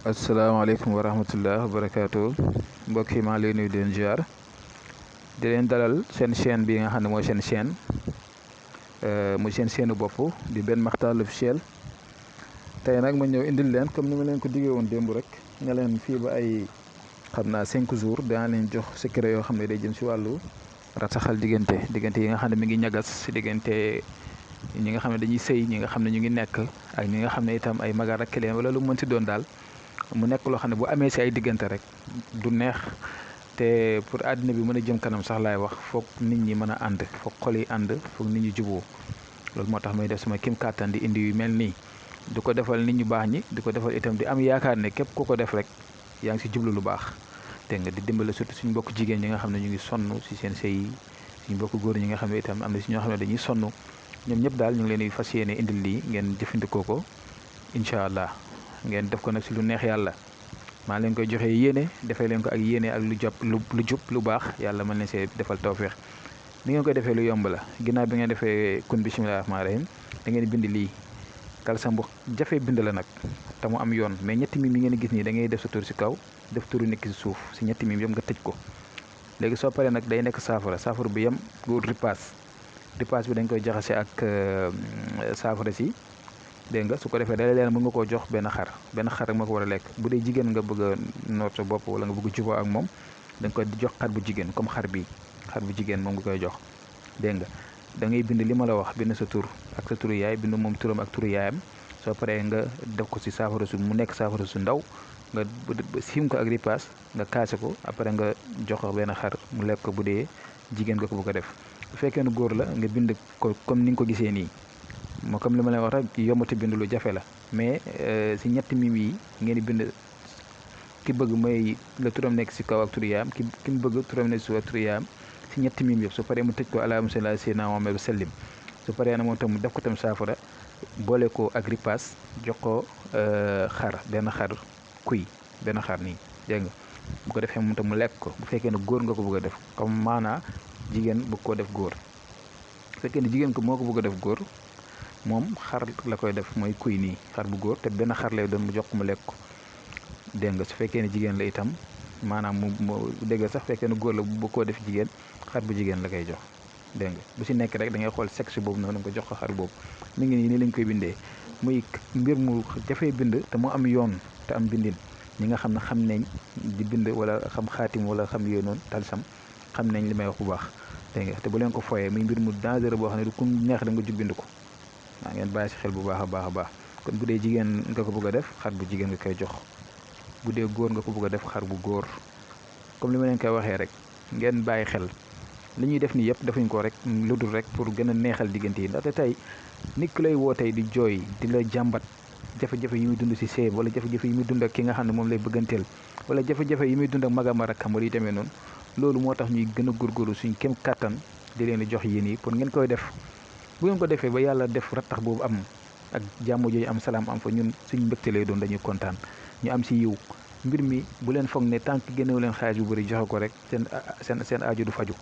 asalaamaaleykum wa rahmatullah wa barakaatu mbokk yi maa ngi leen nuyu di leen ziar di leen dalal seen chaîne bi nga xam ne mooy seen chaîne muy seen chaîne bopp di Ben Makhtar l'officiel. tey nag ma ñëw indil leen comme ni ma leen ko diggee woon démb rek nga leen fii ba ay xam naa 5 jours dana leen jox secret yoo xam ne day jëm si wàllu rataxal diggante yi nga xam ne mi ngi ñagas si diggante ñi nga xam ne dañuy sëy ñi nga xam ne ñu ngi nekk ak ñi nga xam ne itam ay magar ak leen wala lu mën si doon daal. mu nekk loo xam ne bu amee si ay diggante rek du neex te pour àddina bi mën a jëm kanam sax laay wax foog nit ñi mën a ànd foog xol yi ànd foog nit ñi juboo loolu moo tax may def sama kim kàttan di indi yu mel nii di ko defal nit ñu baax ñi di ko defal itam di am yaakaar ne képp ku ko def rek yaa ngi si jublu lu baax dégg nga di dimbale surtout suñu mbokk jigéen ñi nga xam ne ñu ngi sonn si seen sëy yi suñu mbokk góor ñi nga xam ne itam am na si ñoo xam ne dañuy sonn ñoom ñëpp daal ñu ngi leen di fas yéene indil lii ngeen jëfandikoo ko incha allah ngeen def ko nag si lu neex yàlla maa leen koy joxe yéene defee leen ko ak yéene ak lu jub lu baax yàlla mën leen see defal tawféex ni ngeen koy defee lu yomb la ginnaaw bi ngeen defee kun bisimilah rahmaani rahim da ngeen bind lii kalsam bu jafee bind la nag te mu am yoon mais ñetti mim yi ngeen gis nii da ngay def sa tur si kaw def turu nekk si suuf si ñetti mim yëpp nga tëj ko léegi soo paree nag day nekk saafara bi yem bu ripaas bi dañ koy jaxase ak saafara si dégg nga su ko defee dalee leen mën nga koo jox benn xar rek moo ko war a lekk bu dee jigéen nga bëgg a noot sa bopp wala nga bëgg juboo ak moom da nga koy jox xar bu jigéen comme xar bu jigéen moom nga koy jox dégg nga da ngay bind li ma la wax bind sa tur ak sa turu yaay bind moom turam ak turu yaayam soo paree nga def ko si saafara su mu nekk saafara su ndaw nga sim ko ak ripaas nga kaase ko après nga jox ko benn xar mu lekk ko bu dee jigéen nga ko bëgg a def bu fekkee ne góor la nga bind ko comme ni nga ko gisee nii moo comme li ma leen wax rek yombati bind lu jafe la mais si ñetti mim yi ngeen di bind ki bëgg mooy la turam nekk si kaw ak turu yaayam ki mu bëgg turam nekk si kaw ak turu yaayam si ñetti mim yëpp su paree mu tëj ko allahumma salli ala sayyidina Muhammad sallim su paree na moom tam mu def ko tam saafara boole ko ak ripaas jox ko benn xar nii dégg nga bu ko defee moom tam mu lekk ko bu fekkee ne góor nga ko bëgg a def comme maanaa jigéen bëgg koo def góor bu fekkee ne jigéen ko moo ko bëgg a def góor moom xar la koy def mooy kuy nii xar bu góor te benn xar lay doon mu jox ko mu lekk ko dégg nga su fekkee ne jigéen la itam maanaam mu dégg sax fekkee ne góor la bu koo def jigéen xar bu jigéen la koy jox dégg nga bu si nekk rek da ngay xool sexe boobu noonu nga ko jox ko xar boobu mi ngi nii lañ koy bindee muy mbir mu jafee bind te mu am yoon te am bindin ñi nga xam ne xam nañ di bind wala xam xaatim wala xam yooyu noonu talsam xam nañ li may wax bu baax dégg nga te bu leen ko foyee muy mbir mu dangereux boo xam ne du ku neex da nga jug bind ko waa ngeen bàyyi si xel bu baax a baax kon bu dee jigéen nga ko bëgg a def xar bu jigéen nga koy jox bu dee góor nga ko bëgg a def xar bu góor comme li ma leen koy waxee rek ngeen bàyyi xel li ñuy def nii yëpp defuñ ko rek lu dul rek pour gën a neexal diggante yi ndaxte tey nit ki lay woo tey di jooy di la jàmbat jafe-jafe yi muy dund si sëy wala jafe-jafe yi muy dund ak ki nga xam ne moom lay bëgganteel wala jafe-jafe yi muy dund ak magam ak rakkam wala yu demee noonu loolu moo tax ñuy gën a góorgóorlu suñ kem kàttan di leen di jox yéen yi pour ngeen koy def bu ngeen ko defee ba yàlla def rattax boobu am ak jàmm jooju am salaam am fa ñun suñu mbégte lay doon dañuy kontaan ñu am si yiw mbir mi bu leen foog ne tant que génnewu leen xaalis bu bëri joxe ko rek seen aajo du faju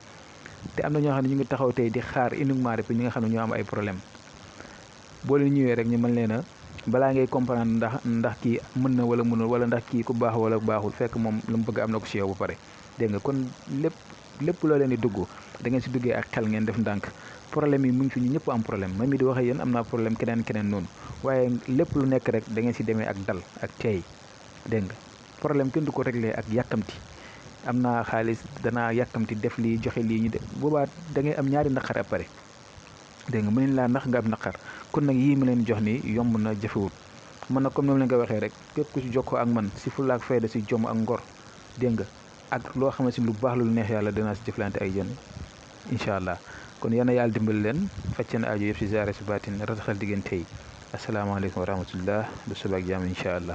te am na ñoo xam ne ñu ngi taxaw tey di xaar uniquement rek ñi nga xam ne ñoo am ay problème boo leen ñëwee rek ñu mën leen a balaa ngay comprendre ndax kii mën na wala mënul wala ndax kii ku baax wala baaxul fekk moom lu mu bëgg am na ko si yow ba pare dégg nga kon lépp loo leen di dugg da ngeen si duggee ak xel ngeen def ndànk problème yi mu ngi fi ñu ñëpp am problème man mi di waxee yéen am naa problème keneen noonu waaye lépp lu nekk rek da ngeen si demee ak dal ak teey dégg nga problème kenn du ko réglé ak yàkkamti am naa xaalis danaa yàkkamti def lii joxe lii ñu def boobaa da ngay am ñaari naqar après dégg nga mënuñ laa nax nga am naqar kon nag yii ma leen jox nii yomb na jafewut man nag comme ni ma leen ko waxee rek képp ku si jokkoo ak man si fulla ak fayda si jom ak ngor dégg nga ak loo xam ne si lu baax lu neex yàlla dinaa si jëflante ay jën incha allah kon yal na yàlla dimbali leen fàcce na aajo yëpp si zaare si baatin rataxal diggante yi asalaamaaleykum wa rahmatullah ba suba ak jàmm incha allah.